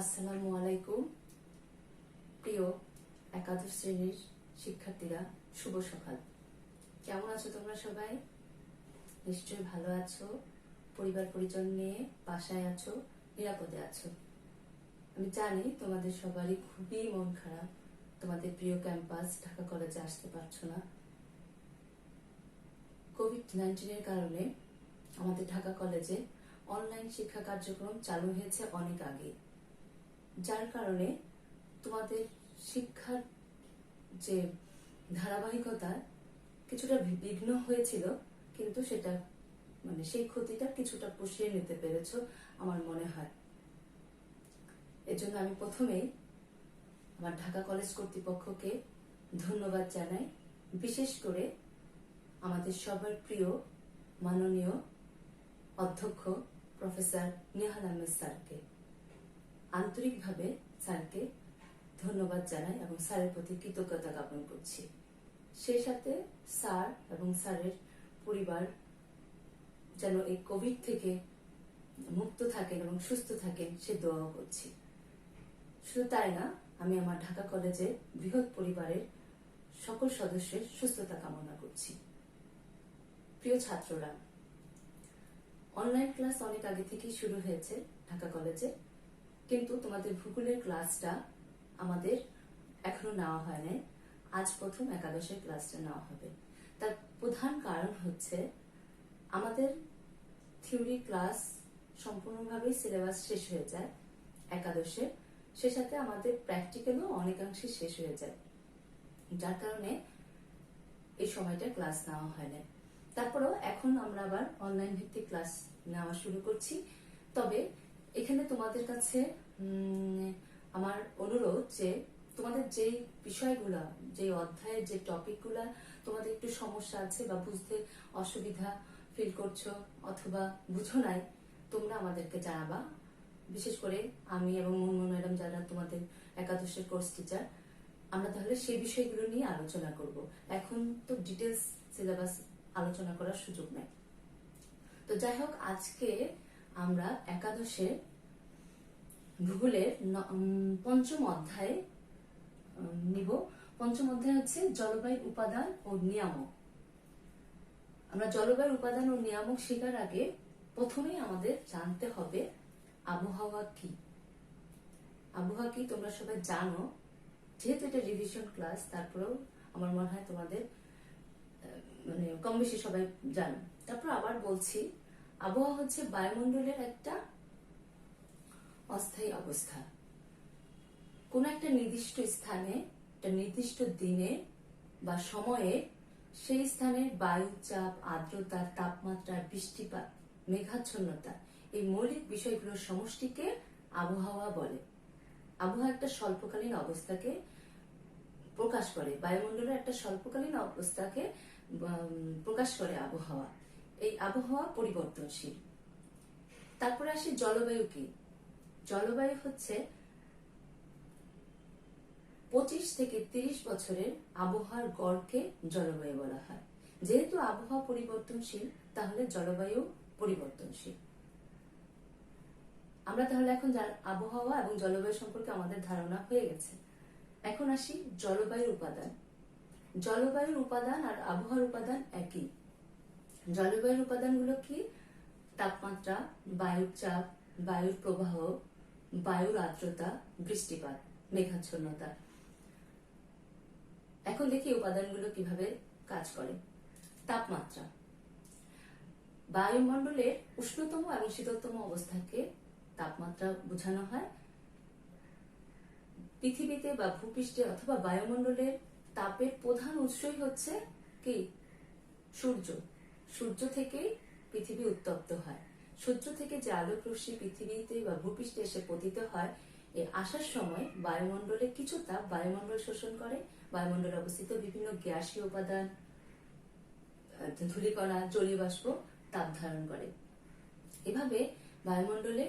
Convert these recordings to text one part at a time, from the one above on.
আসসালামু আলাইকুম। প্রিয় একাদশ শ্রেণীর শিক্ষার্থীরা, শুভ সকাল। কেমন আছো তোমরা সবাই? নিশ্চয়ই ভালো আছো, পরিবার পরিজন নিয়ে বাসায় আছো, নিরাপদে আছো। আমি জানি তোমাদের সবারই খুবই মন খারাপ, তোমাদের প্রিয় ক্যাম্পাস ঢাকা কলেজে আসতে পারছো না। কোভিড-19 কারণে আমাদের ঢাকা কলেজে অনলাইন শিক্ষা কার্যক্রম চালু হয়েছে অনেক আগে, যার কারণে তোমাদের শিক্ষার যে ধারাবাহিকতা কিছুটা বিঘ্ন হয়েছিল, কিন্তু সেটা সেই ক্ষতিটা কিছুটা পুষিয়ে নিতে পেরেছো আমার মনে হয়। এজন্য আমি প্রথমেই আমার ঢাকা কলেজ কর্তৃপক্ষকে ধন্যবাদ জানাই, বিশেষ করে আমাদের সবার প্রিয় মাননীয় অধ্যক্ষ প্রফেসর নেহাল আহমেদ স্যারকে আন্তরিকভাবে স্যারকে ধন্যবাদ জানাই এবং স্যারের প্রতি কৃতজ্ঞতা জ্ঞাপন করছি। সেই সাথে স্যার এবং স্যারের পরিবার যেন এই কোভিড থেকে মুক্ত থাকেন এবং সুস্থ থাকেন সে দোয়া করছি। শুধু তাই না, আমি আমার ঢাকা কলেজের বৃহৎ পরিবারের সকল সদস্যের সুস্থতা কামনা করছি। প্রিয় ছাত্ররা, অনলাইন ক্লাস অনেক আগে থেকেই শুরু হয়েছে ঢাকা কলেজে, কিন্তু তোমাদের ভূগোলের ক্লাসটা আমাদের এখনো নেওয়া হয় নাই। আজ প্রথম একাদশের ক্লাসটা নেওয়া হবে। তার প্রধান কারণ হচ্ছে আমাদের থিওরি ক্লাস সম্পূর্ণভাবে সিলেবাস শেষ হয়ে যায় একাদশে, সে সাথে আমাদের প্র্যাকটিক্যালও অনেকাংশে শেষ হয়ে যায়, যার কারণে এই সময়টা ক্লাস নেওয়া হয় না। তারপরেও এখন আমরা আবার অনলাইন ভিত্তিক ক্লাস নেওয়া শুরু করছি। তবে এখানে তোমাদের কাছে আমার অনুরোধ যে তোমাদের যে বিষয়গুলা, যে অধ্যায়ের যে টপিকগুলা তোমাদের একটু সমস্যা আছে বা বুঝতে অসুবিধা ফিল করছো অথবা বুঝো নাই, তোমরা আমাদেরকে জানাবা। বিশেষ করে আমি এবং মুনমুন ম্যাডাম, যারা তোমাদের একাদশের কোর্স টিচার, আমরা তাহলে সেই বিষয়গুলো নিয়ে আলোচনা করব। এখন তো ডিটেলস সিলেবাস আলোচনা করার সুযোগ নাই। তো যাই হোক, আজকে আমরা একাদশে ভূগোলের পঞ্চম অধ্যায় নিব। পঞ্চম অধ্যায় হচ্ছে জলবায়ু উপাদান ও নিয়ামক। আমরা জলবায়ু উপাদান ও নিয়ামক শেখার আগে প্রথমেই আমাদের জানতে হবে আবহাওয়া কি। আবহাওয়া কি তোমরা সবাই জানো, যেহেতু এটা রিভিশন ক্লাস, তারপরেও আমার মনে হয় তোমাদের কম বেশি সবাই জানো। তারপর আবার বলছি, আবহাওয়া হচ্ছে বায়ুমণ্ডলের একটা অস্থায়ী অবস্থা। কোন একটা নির্দিষ্ট স্থানে, একটা নির্দিষ্ট দিনে বা সময়ে সেই স্থানের বায়ু চাপ, আর্দ্রতা, তাপমাত্রা, বৃষ্টিপাত, মেঘাচ্ছন্নতা, এই মৌলিক বিষয়গুলোর সমষ্টিকে আবহাওয়া বলে। আবহাওয়া একটা স্বল্পকালীন অবস্থাকে প্রকাশ করে, বায়ুমণ্ডলের একটা স্বল্পকালীন অবস্থাকে প্রকাশ করে আবহাওয়া। এই আবহাওয়া পরিবর্তনশীল। তারপরে আসি জলবায়ু কি। জলবায়ু হচ্ছে 25 থেকে 30 বছরের আবহাওয়ার গড়কে জলবায়ু বলা হয়। যেহেতু আবহাওয়া পরিবর্তনশীল, তাহলে জলবায়ু পরিবর্তনশীল। আমরা তাহলে এখন আবহাওয়া এবং জলবায়ু সম্পর্কে আমাদের ধারণা হয়ে গেছে। এখন আসি জলবায়ুর উপাদান। জলবায়ুর উপাদান আর আবহাওয়ার উপাদান একই। জলবায়ুর উপাদানগুলো কি? তাপমাত্রা, বায়ুর চাপ, বায়ুর প্রবাহ, বায়ুর আর্দ্রতা, বৃষ্টিপাত, মেঘাচ্ছন্নতা। এখন দেখি উপাদানগুলো কিভাবে কাজ করে। তাপমাত্রা, বায়ুমণ্ডলের উষ্ণতম এবং শীতলতম অবস্থাকে তাপমাত্রা বোঝানো হয়। পৃথিবীতে বা ভূপৃষ্ঠে অথবা বায়ুমণ্ডলের তাপের প্রধান উৎসই হচ্ছে কি? সূর্য। সূর্য থেকেই পৃথিবী উত্তপ্ত হয়। সূর্য থেকে যে আলোক রশ্মি পৃথিবীতে বা ভূপৃষ্ঠে এসে পতিত হয়, এই আসার সময় বায়ুমণ্ডলে কিছু তাপ বায়ুমণ্ডল শোষণ করে। বায়ুমণ্ডলে অবস্থিত বিভিন্ন গ্যাসীয় উপাদান, ধূলিকণা, জলীয় বাষ্প তাপ ধারণ করে। এভাবে বায়ুমণ্ডলে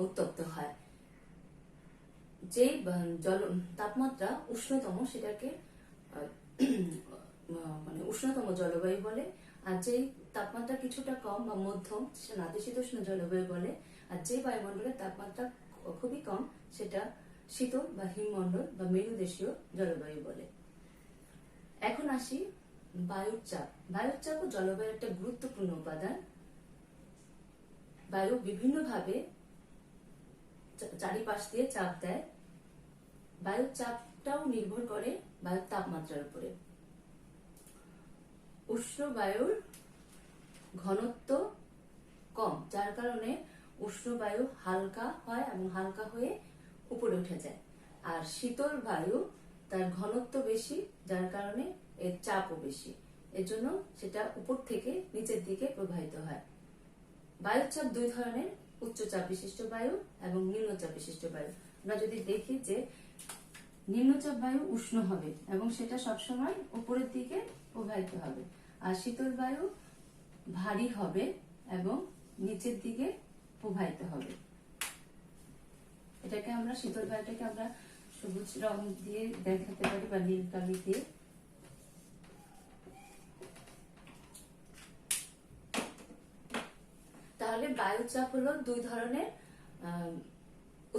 উত্তপ্ত হয়। যে তাপমাত্রা উষ্ণতম, সেটাকে উষ্ণতম জলবায়ু বলে। আর যে তাপমাত্রা কিছুটা কম বা মধ্যম, সে নাতিশীতোষ্ণ জলবায়ু বলে। আর যে বায়ুমণ্ডলের তাপমাত্রা খুবই কম, সেটা শীতল বা হিমমণ্ডল বা মেরুদেশীয় জলবায়ু বলে। এখন আসি বায়ুর চাপ। বায়ুর চাপও জলবায়ুর একটা গুরুত্বপূর্ণ উপাদান। বায়ু বিভিন্নভাবে চারিপাশ দিয়ে চাপ দেয়। বায়ুর চাপটাও নির্ভর করে বায়ুর তাপমাত্রার উপরে। উষ্ণ বায়ুর ঘনত্ব কম, যার কারণে উষ্ণ বায়ু হালকা হয় এবং হালকা হয়ে উপরে উঠে যায়। আর শীতল বায়ু তার ঘনত্ব বেশি, যার কারণে এর চাপও বেশি, এজন্য সেটা উপর থেকে নিচের দিকে প্রবাহিত হয়। বায়ুর চাপ দুই ধরনের, উচ্চচাপ বিশিষ্ট বায়ু এবং নিম্নচাপ বিশিষ্ট বায়ু। আমরা যদি দেখি যে নিম্নচাপ বায়ু উষ্ণ হবে এবং সেটা সবসময় উপরের দিকে প্রবাহিত হবে, আর শীতল বায়ু ভারী হবে এবং নিচের দিকে প্রবাহিত হবে। এটাকে আমরা শীতল বায়ুটাকে আমরা সবুজ রং দিয়ে দেখাতে পারি বা নীল কালি দিয়ে। তাহলে বায়ুচাপ হলো দুই ধরনের,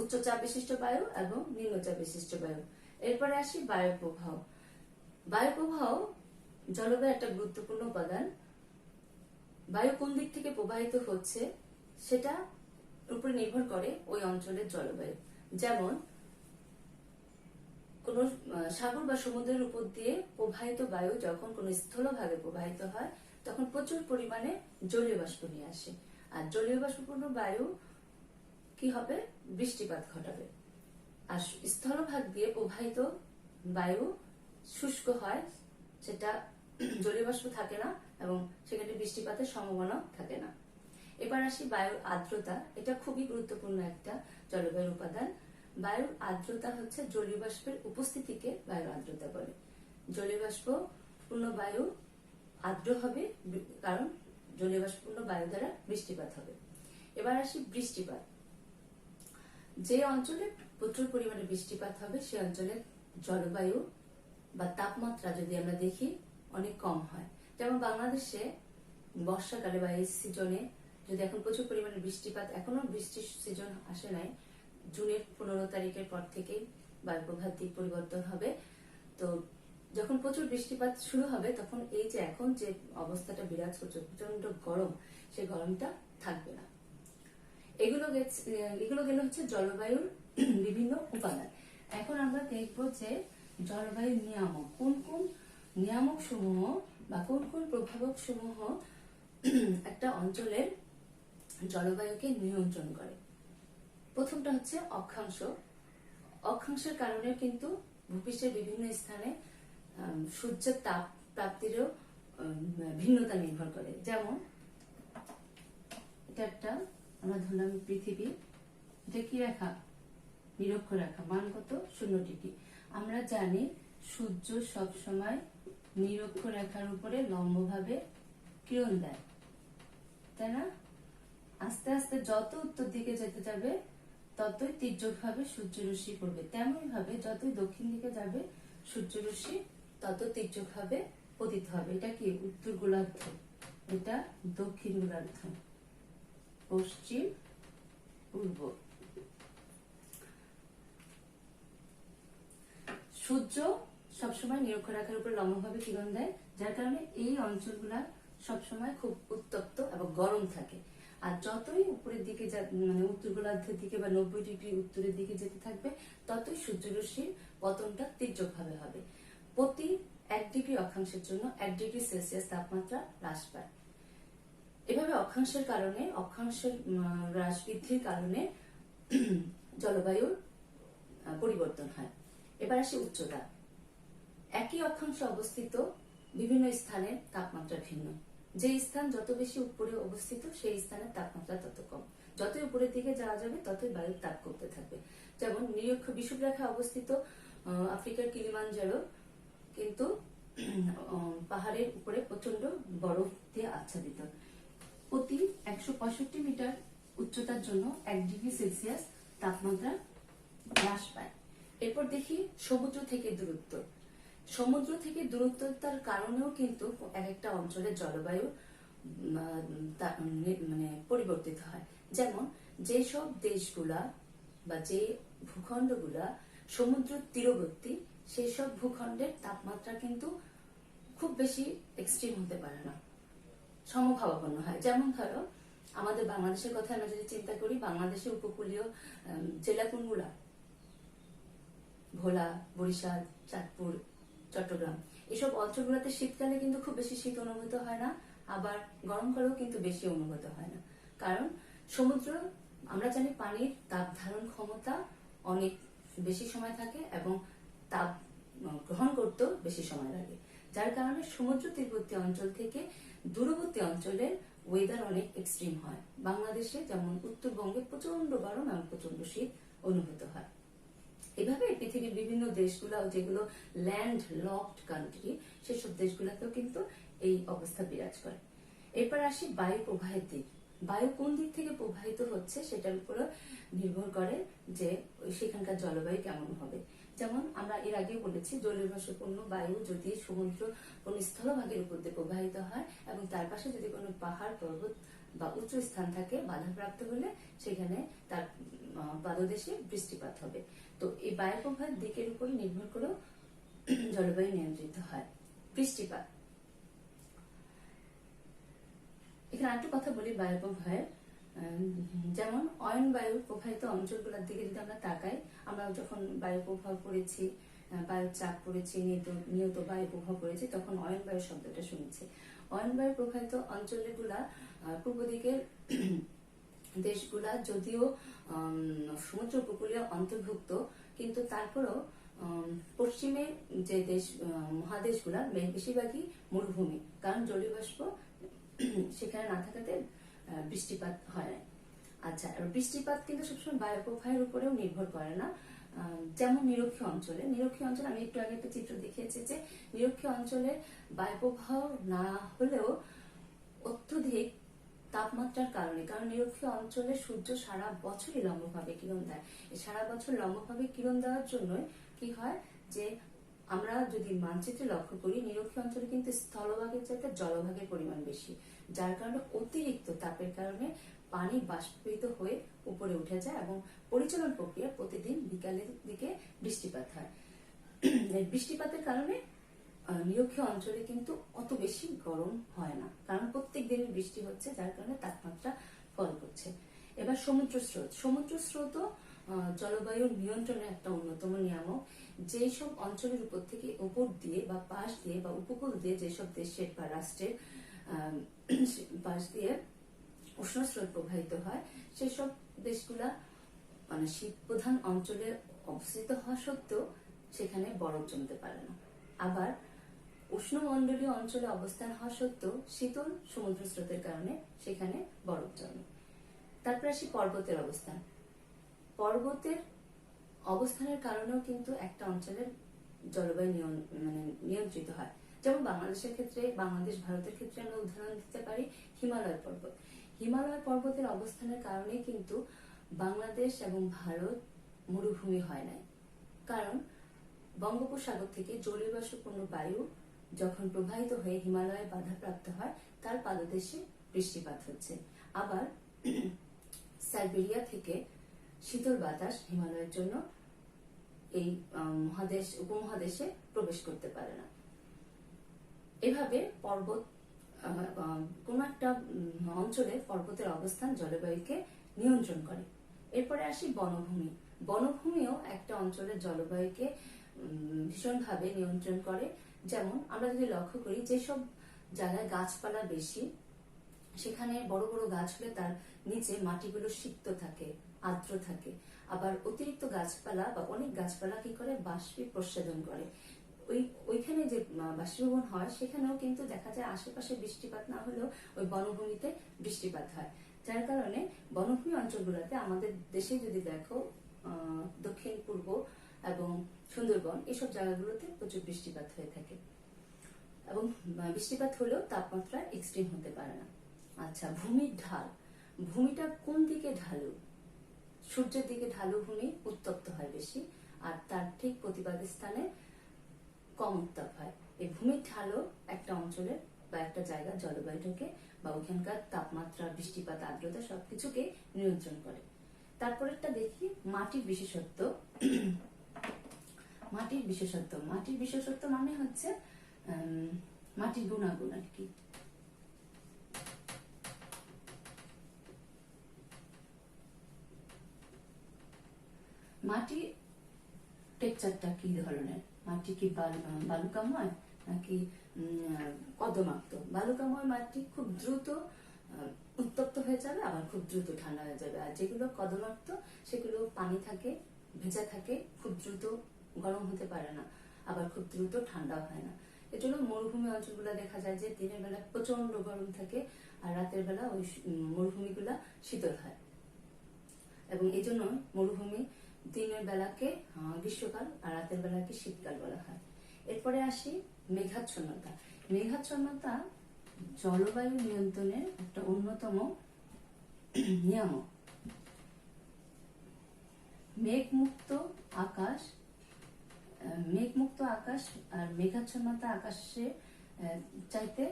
উচ্চচাপ বিশিষ্ট বায়ু এবং নিম্নচাপ বিশিষ্ট বায়ু। এরপরে আসি বায়ু প্রবাহ। বায়ু প্রবাহ জলবায়ুর একটা গুরুত্বপূর্ণ উপাদান। বায়ু কোন দিক থেকে প্রবাহিত হচ্ছে সেটা উপরে নির্ভর করে ওই অঞ্চলের জলবায়ু। যেমন কোন সাগর বা সমুদ্রের উপর দিয়ে প্রবাহিত বায়ু যখন কোন স্থলভাগে প্রবাহিত হয় তখন প্রচুর পরিমাণে জলীয় বাষ্প নিয়ে আসে, আর জলীয় বাষ্পপূর্ণ বায়ু কি হবে, বৃষ্টিপাত ঘটাবে। আর স্থলভাগ দিয়ে প্রবাহিত বায়ু শুষ্ক হয়, সেটা জলীয় বাষ্প থাকে না এবং সেখানে বৃষ্টিপাতের সম্ভাবনা থাকে না। এবার আসি বায়ুর আর্দ্রতা। এটা খুবই গুরুত্বপূর্ণ একটা জলবায়ুর উপাদান। বায়ুর আর্দ্রতা হচ্ছে জলীয় বাষ্পের উপস্থিতিকে বায়ুর আর্দ্রতা বলে। জলীয় বাষ্পপূর্ণ বায়ু আর্দ্র হবে কারণ জলীয় বাষ্পপূর্ণ বায়ু দ্বারা বৃষ্টিপাত হবে। এবার আসি বৃষ্টিপাত। যে অঞ্চলে প্রচুর পরিমাণে বৃষ্টিপাত হবে সে অঞ্চলের জলবায়ু বা তাপমাত্রা যদি আমরা দেখি অনেক কম হয়। যেমন বাংলাদেশে বর্ষাকালে বা এই সিজনে যদি এখন প্রচুর পরিমাণে বৃষ্টিপাত, এখনো বৃষ্টির সিজন আসে নাই, জুনের 15 তারিখের পর থেকে বায়ু প্রবাহের দিক পরিবর্তন হবে। তো যখন প্রচুর বৃষ্টিপাত শুরু হবে তখন এই যে এখন যে অবস্থাটা বিরাজ করছে প্রচন্ড গরম, সেই গরমটা থাকবে না। এগুলো গেল হচ্ছে জলবায়ুর বিভিন্ন উপাদান। এখন আমরা দেখব যে জলবায়ুর নিয়ামক, কোন কোন নিয়ামক সমূহ বা কোন কোন প্রভাবক সমূহ একটা অঞ্চলের জলবায়ুকে নিয়ন্ত্রণ করে। প্রথমটা হচ্ছে অক্ষাংশ। অক্ষাংশের কারণে কিন্তু ভূপৃষ্ঠের বিভিন্ন স্থানে সূর্যের তাপ প্রাপ্তিরও ভিন্নতা নির্ভর করে। যেমন এটা একটা আমরা ধরলাম পৃথিবী, এটা কি রেখা, নিরক্ষরেখা, মান কত 0 ডিগ্রি। আমরা জানি সূর্য সব সময় নিরক্ষরেখার উপরে লম্বভাবে কিরণ দেয়, তাই না? আস্তে আস্তে যত উত্তর দিকে যেতে যাবে ততই তীর্যকভাবে সূর্যরশ্মি পড়বে, তেমনি ভাবে যতই দক্ষিণ দিকে যাবে সূর্যরশ্মি তত তীর্যকভাবে পতিত হবে। এটা কি উত্তর গোলার্ধ, এটা দক্ষিণ গোলার্ধ, পশ্চিম পূর্ব। সূর্য সবসময় নিরক্ষরেখার উপর লম্বভাবে কিরণ দেয়, যার কারণে এই অঞ্চলগুলা সবসময় খুব উত্তপ্ত এবং গরম থাকে। আর যতই উপরের দিকে মানে উত্তর গোলার্ধের দিকে বা 90 ডিগ্রি উত্তরের দিকে যেতে থাকবে ততই সূর্যরশ্মির পতনটা তীর্যকভাবে হবে। প্রতি 1 ডিগ্রি অক্ষাংশের জন্য 1 ডিগ্রি সেলসিয়াস তাপমাত্রা হ্রাস পায়। এভাবে অক্ষাংশের কারণে, অক্ষাংশের হ্রাস বৃদ্ধির কারণে জলবায়ুর পরিবর্তন হয়। এবার আসি উচ্চতা। একই অক্ষাংশে অবস্থিত বিভিন্ন স্থানে তাপমাত্রা ভিন্ন। যে স্থান যত বেশি উপরে অবস্থিত সেই স্থানের তাপমাত্রা তত কম। যতই উপরের দিকে যাওয়া যাবে ততই বায়ুর তাপ কমতে থাকবে। যেমন নিরক্ষ বিষুবরেখায় অবস্থিত আফ্রিকার কিলিমানজারো কিন্তু পাহাড়ের উপরে প্রচন্ড বরফ দিয়ে আচ্ছাদিত। প্রতি 165 মিটার উচ্চতার জন্য 1 ডিগ্রি সেলসিয়াস তাপমাত্রা হ্রাস পায়। এরপর দেখি সমুদ্র থেকে দূরত্ব। সমুদ্র থেকে দূরত্বতার কারণেও কিন্তু এক একটা অঞ্চলের জলবায়ু মানে পরিবর্তিত হয়। যেমন যেসব দেশগুলা বা যে ভূখণ্ডগুলা সমুদ্র তীরবর্তী সেই সব ভূখণ্ডের তাপমাত্রা কিন্তু খুব বেশি এক্সট্রিম হতে পারে না, সমভাবাপন্ন হয়। যেমন ধরো আমাদের বাংলাদেশের কথা আমরা যদি চিন্তা করি, বাংলাদেশের উপকূলীয় জেলা কোনগুলা? ভোলা, বরিশাল, চাঁদপুর, চট্টগ্রাম, এসব অঞ্চলগুলোতে শীতকালে কিন্তু খুব বেশি শীত অনুভূত হয় না, আবার গরমকালেও কিন্তু বেশি অনুভূত হয় না। কারণ সমুদ্র, আমরা জানি পানির তাপ ধারণ ক্ষমতা অনেক বেশি সময় থাকে এবং তাপ গ্রহণ করতেও বেশি সময় লাগে, যার কারণে সমুদ্র তীরবর্তী অঞ্চল থেকে দূরবর্তী অঞ্চলের ওয়েদার অনেক এক্সট্রিম হয়। বাংলাদেশে যেমন উত্তরবঙ্গে প্রচন্ড গরম এবং প্রচন্ড শীত অনুভূত হয়। এভাবে পৃথিবীর বিভিন্ন দেশগুলো যেগুলো ল্যান্ড লকড কান্ট্রি, সেসব দেশগুলোতেও কিন্তু এই অবস্থা বিরাজ করে। এরপর আসি বায়ু প্রবাহের দিক। বায়ু কোন দিক থেকে প্রবাহিত হচ্ছে সেটার উপর নির্ভর করে যে সেখানকার জলবায়ু কেমন হবে। যেমন আমরা এর আগে বলেছি, জলীয়বাষ্পপূর্ণ বায়ু যদি সমুদ্র কোন স্থলভাগের উপর দিয়ে প্রবাহিত হয় এবং তার পাশে যদি কোনো পাহাড় পর্বত বা উঁচু স্থান থাকে, বাধাপ্রাপ্ত হলে সেখানে তার পাদদেশে বৃষ্টিপাত হবে। তো এই বায়ু প্রবাহের দিকের উপর নির্ভর করে জলবায়ু নিয়ন্ত্রিত হয়। বৃষ্টিপাত, এখানে আরেকটু কথা বলি বায়ু প্রবাহের। যেমন অয়ন বায়ু প্রবাহিত অঞ্চলগুলোর দিকে যদি আমরা তাকাই, আমরা যখন বায়ু প্রবাহ পড়েছি, বায়ু চাপ পড়েছি, নিয়ত বায়ু প্রবাহ পড়েছি, তখন অয়ন বায়ু শব্দটা শুনেছি। অয়ন বায়ু প্রবাহিত অঞ্চলগুলা পূর্ব দিকের দেশগুলা যদিও সমুদ্র উপকূলীয় অন্তর্ভুক্ত, কিন্তু তারপরও পশ্চিমে যে দেশ মহাদেশগুলা বেশিরভাগই মরুভূমি, কারণ জলীয় বাষ্প সেখানে না থাকাতে বৃষ্টিপাত হয় না। আচ্ছা, বৃষ্টিপাত কিন্তু সবসময় বায়ু প্রবাহের উপরেও নির্ভর করে না। যেমন নিরক্ষীয় অঞ্চলে, আমি একটু আগে একটা চিত্র দেখিয়েছি যে নিরক্ষীয় অঞ্চলে বায়ু প্রবাহ না হলেও অত্যধিক তাপমাত্রার কারণে, কারণ নিরক্ষীয় অঞ্চলে সূর্য সারা বছরই লম্বভাবে কিরণ দেয়, সারা বছর লম্বভাবে কিরণ দেওয়ার জন্য কি হয় যে আমরা যদি মানচিত্রে লক্ষ্য করি, নিরক্ষীয় অঞ্চলে কিন্তু স্থলভাগের চাইতে জলভাগের পরিমাণ বেশি, যার কারণে অতিরিক্ত তাপের কারণে পানি বাষ্পীভূত হয়ে উপরে উঠে যায় এবং পরিচালন প্রক্রিয়া প্রতিদিন বিকালের দিকে বৃষ্টিপাত হয়। বৃষ্টিপাতের কারণে নিরক্ষীয় অঞ্চলে কিন্তু অত বেশি গরম হয় না, কারণ প্রত্যেক দিনই বৃষ্টি হচ্ছে, যার কারণে তাপমাত্রা ফল করছে। এবার সমুদ্র স্রোত জলবায়ুর নিয়ন্ত্রণের একটা অন্যতম নিয়ামক। যেসব অঞ্চলের উপর দিয়ে বা পাশ দিয়ে বা উপকূল দিয়ে যেসব দেশের বা রাষ্ট্রের পাশ দিয়ে উষ্ণ স্রোত প্রবাহিত হয়, সেসব দেশগুলা মানে শীত প্রধান অঞ্চলে অবস্থিত হওয়া সত্ত্বেও সেখানে বরফ জমতে পারে না। আবার উষ্ণমণ্ডলীয় অঞ্চলে অবস্থান হওয়া সত্ত্বেও শীতল সমুদ্র স্রোতের কারণে সেখানে বরফ জমে। তারপর আসি পর্বতের অবস্থান। পর্বতের অবস্থানের কারণেও কিন্তু একটা অঞ্চলের জলবায়ু নিয়ন্ত্রিত হয়। যেমন বাংলাদেশের ক্ষেত্রে, বাংলাদেশ ভারতের ক্ষেত্রে আমরা উদাহরণ দিতে পারি হিমালয় পর্বত। হিমালয় পর্বতের অবস্থানের কারণে কিন্তু বাংলাদেশ এবং ভারত মরুভূমি হয় নাই, কারণ বঙ্গোপসাগর থেকে জলীয়বাষ্পপূর্ণ বায়ু যখন প্রবাহিত হয়ে হিমালয়ে বাধাপ্রাপ্ত হয়, তার পাদদেশে বৃষ্টিপাত হচ্ছে। আবার সাইবেরিয়া থেকে শীতল বাতাস হিমালয়ের জন্য এই উপমহাদেশে প্রবেশ করতে পারে না। এভাবে পর্বত, কোন একটা অঞ্চলে পর্বতের অবস্থান জলবায়ুকে নিয়ন্ত্রণ করে। এরপরে আসি বনভূমি। বনভূমিও একটা অঞ্চলের জলবায়ুকে ভীষণভাবে নিয়ন্ত্রণ করে। যেমন আমরা যদি লক্ষ্য করি, যেসব জায়গায় গাছপালা বেশি, সেখানে বড় বড় গাছ হলে তার নিচে মাটিগুলো সিক্ত থাকে, আর্দ্র থাকে। আবার অতিরিক্ত গাছপালা বা অনেক গাছপালা কি করে, বাষ্পী প্রস্বেদন করে। ওইখানে যে বাষ্পীভবন হয়, সেখানেও কিন্তু দেখা যায় আশেপাশে বৃষ্টিপাত না হলেও ওই বনভূমিতে বৃষ্টিপাত হয়। যার কারণে বনভূমি অঞ্চলগুলোতে, আমাদের দেশে যদি দেখো দক্ষিণ পূর্ব এবং সুন্দরবন, এসব জায়গাগুলোতে প্রচুর বৃষ্টিপাত হয়ে থাকে এবং বৃষ্টিপাত হলেও তাপমাত্রা এক্সট্রিম হতে পারে না। আচ্ছা, ভূমির ঢাল। ভূমিটা কোন দিকে ঢালু? সূর্যের দিকে ঢালু ভূমি উত্তপ্ত হয় বেশি, আর তার ঠিক প্রতিবাদ স্থানে কম উত্তাপ হয়। এই ভূমির ঢালও একটা অঞ্চলের বা একটা জায়গার জলবায়ুটাকে বা ওখানকার তাপমাত্রা, বৃষ্টিপাত, আর্দ্রতা সবকিছুকে নিয়ন্ত্রণ করে। তারপরেরটা দেখি মাটির বিশেষত্ব। মাটির বিশেষত্ব মানে হচ্ছে মাটির গুণাগুণ আর কি। মাটি টেক্সচারটা কি ধরনের, মাটি কি বালুকাময় নাকি কর্দমাক্ত? বালুকাময় মাটি খুব দ্রুত উত্তপ্ত হয়ে যাবে, আবার খুব দ্রুত ঠান্ডা হয়ে যাবে। আর যেগুলো কর্দমাক্ত সেগুলো পানি থাকে, ভেজা থাকে, খুব দ্রুত গরম হতে পারে না, আবার খুব দ্রুত ঠান্ডা হয় না। এজন্য মরুভূমি অঞ্চলগুলো দেখা যায় যে দিনের বেলা প্রচন্ড গরম থাকে আর রাতের বেলা ওই মরুভূমিগুলা শীতল হয়। এবং এই জন্য মরুভূমি দিনের বেলাকে গ্রীষ্মকাল আর রাতের বেলাকে শীতকাল বলা হয়। এরপরে আসি মেঘাচ্ছন্নতা। মেঘাচ্ছন্নতা জলবায়ু নিয়ন্ত্রণের একটা অন্যতম নিয়ামক। মেঘমুক্ত আকাশ আর মেঘাচ্ছন্নতা আকাশে চাইতে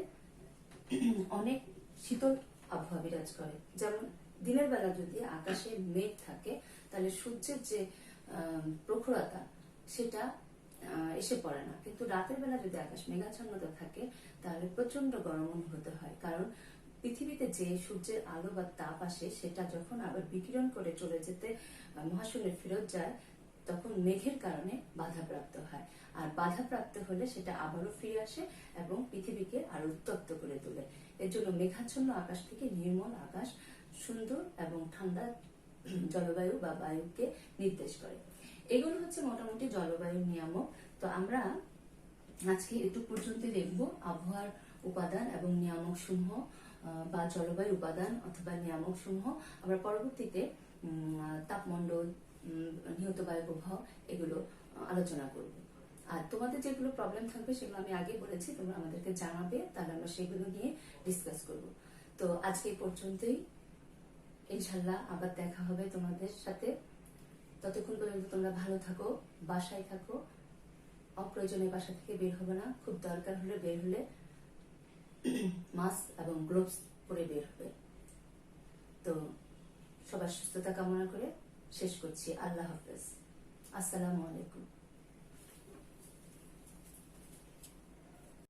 অনেক শীতল আবহাওয়া বিরাজ করে। যেমন দিনের বেলা যদি আকাশে মেঘ থাকে তাহলে সূর্যের যে প্রখরতা সেটা এসে পড়ে না, কিন্তু রাতের বেলা যদি আকাশ মেঘাচ্ছন্নতা থাকে তাহলে প্রচন্ড গরম অনুভূত হয়। কারণ পৃথিবীতে যে সূর্যের আলো বা তাপ আসে সেটা যখন আবার বিকিরণ করে চলে যেতে মহাশূন্যে ফেরত যায় তখন মেঘের কারণে বাধাপ্রাপ্ত হয়। আর বাধাপ্রাপ্ত হলে সেটা আবারও ফিরে আসে এবং পৃথিবীকে আরো উত্তপ্ত করে তোলে। এর জন্য মেঘাচ্ছন্ন আকাশ থেকে নির্মল আকাশ সুন্দর এবং ঠান্ডা জলবায়ু বা বায়ুকে নির্দেশ করে। এগুলো হচ্ছে মোটামুটি জলবায়ুর নিয়ামক। তো আমরা আজকে একটু পর্যন্ত দেখবো আবহাওয়ার উপাদান এবং নিয়ামক সমূহ বা জলবায়ুর উপাদান অথবা নিয়ামক সমূহ। আমরা পরবর্তীতে তাপমণ্ডল, নিহত বায়ু প্রবাহ এগুলো আলোচনা করব। আর তোমাদের যেগুলো প্রবলেম থাকবে সেগুলো আমি আগে বলেছি, তোমরা আমাদেরকে জানাবে, তাহলে আমরা সেগুলো নিয়ে ডিসকাস করব। তো আজকে এই পর্যন্তই, ইনশাল্লাহ আবার দেখা হবে তোমাদের সাথে। ততক্ষণ পর্যন্ত তোমরা ভালো থাকো, বাসায় থাকো, অপ্রয়োজনে বাসা থেকে বের হবে না। খুব দরকার হলে বের হলে মাস্ক এবং গ্লোভস পরে বের হবে। তো সবার সুস্থতা কামনা করে শেষ করছি। আল্লাহ হাফেজ, আসসালামু আলাইকুম।